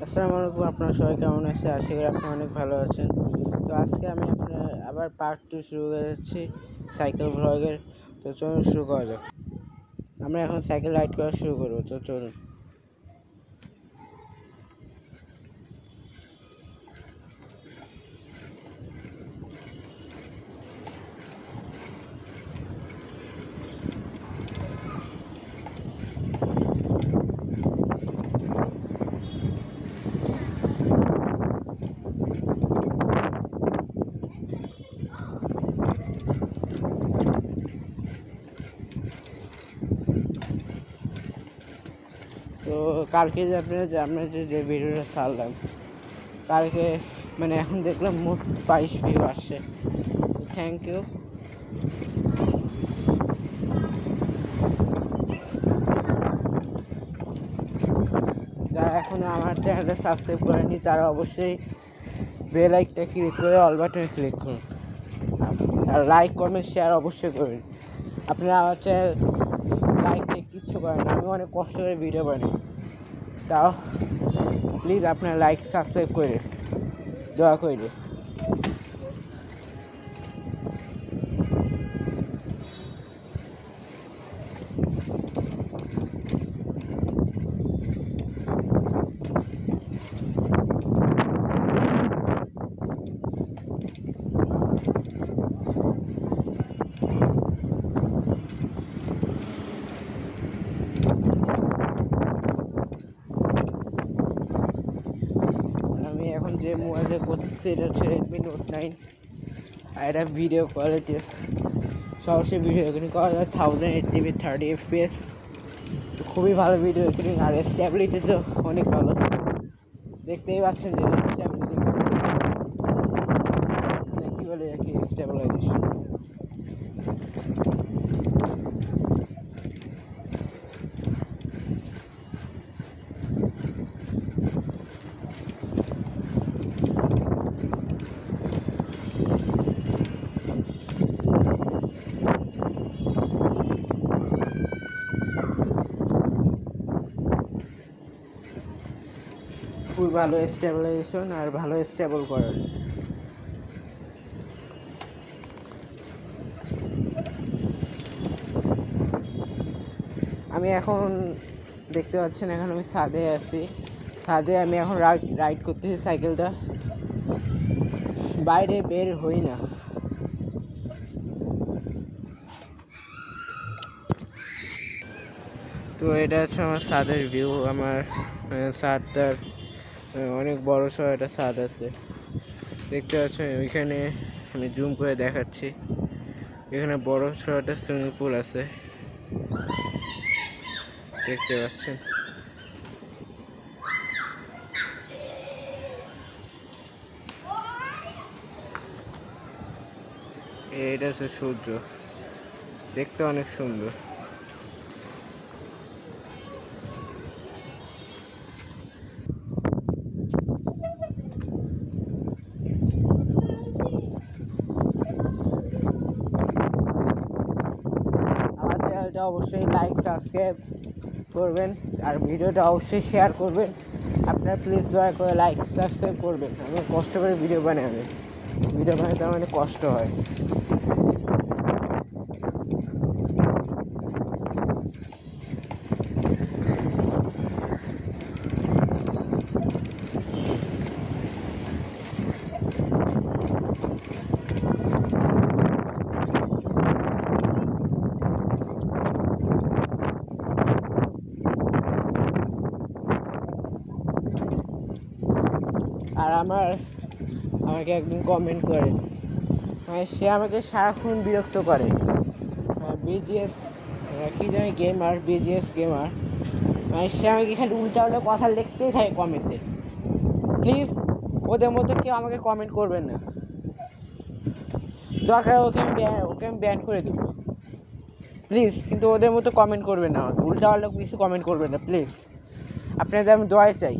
আসসালামু আলাইকুম, আপনারা সবাই কেমন আছে? আশা করি আপনি অনেক ভালো আছেন। তো আজকে আমি আপনার আবার পার্ট 2 শুরু করেছি সাইকেল ব্লগের। তো চলুন শুরু করা যাক। আমরা এখন সাইকেল রাইড করা শুরু করবো, তো চলুন। তো কালকে যে আমরা যে ভিডিওটা ছাড়লাম, কালকে মানে এখন দেখলাম মোট 22 ভিউ আসছে। Thank you. যারা এখনও আমার চ্যানেলটা সাবস্ক্রাইব করেনি তারা অবশ্যই বেল আইকনটা ক্লিক করে অল বাটনে ক্লিক করুন, আর লাইক কমেন্ট শেয়ার অবশ্যই করুন। আপনারা আমার চ্যানেল লাইক দিয়ে কিচ্ছু করেন না, আমি অনেক কষ্ট করে ভিডিও বানাই, তাও প্লিজ আপনারা লাইক সাবস্ক্রাইব করে দয়া করে। আমি এখন যে মোবাইলে করতেছি এটা হচ্ছে রেডমি নোট 9, আর এটা ভিডিও কোয়ালিটি সরাসরি ভিডিও রেকর্ডিং করা যায় 1080p 30 fps, তো খুবই ভালো ভিডিও রেকর্ডিং। আর স্টেবিলিটি তো অনেক ভালো, দেখতেই পাচ্ছেন যে স্টেবিলিটি কী বলে আর কি, স্টেবিলাইজেশন। খুবই ভালো স্টেবিলাইজেশন আর ভালো স্টেবল করার। আমি এখন দেখতে পাচ্ছেন এখন আমি ছাদে আছি, ছাদে আমি এখন রাইড করতেছি সাইকেলটা, বাইরে বের হই না। তো এটা হচ্ছে আমার ছাদের ভিউ। আমার ছাদটার অনেক বড় সড় একটা ছাদ আছে, দেখতে পাচ্ছেন। ওইখানে আমি জুম করে দেখাচ্ছি, এখানে বড় সড় একটা সুইমিং পুল আছে, দেখতে পাচ্ছেন। এটা হচ্ছে সূর্য, দেখতে অনেক সুন্দর। আমার চ্যানেলটা অবশ্যই লাইক সাবস্ক্রাইব করবেন, আর ভিডিওটা অবশ্যই শেয়ার করবেন। আপনারা প্লিজ দয়া করে লাইক সাবস্ক্রাইব করবেন। আমি কষ্ট করে ভিডিও বানাই, আমি ভিডিও বানাতে আমার অনেক কষ্ট হয়। আর আমাকে একদিন কমেন্ট করে, মানে সে আমাকে সারাক্ষণ বিরক্ত করে, বিজিএস কী জানি গেমার, বিজিএস গেমার, মানে সে আমাকে খালি উল্টা কথা লিখতেই থাকে কমেন্টে। প্লিজ ওদের মধ্যে কেউ আমাকে কমেন্ট করবেন না, দরকার ওকে আমি ব্যান করে দেবো প্লিজ, কিন্তু ওদের মতো কমেন্ট করবেন না, আমাকে উল্টা কিছু কমেন্ট করবেন না প্লিজ, আপনাদের আমি দোয়াই চাই।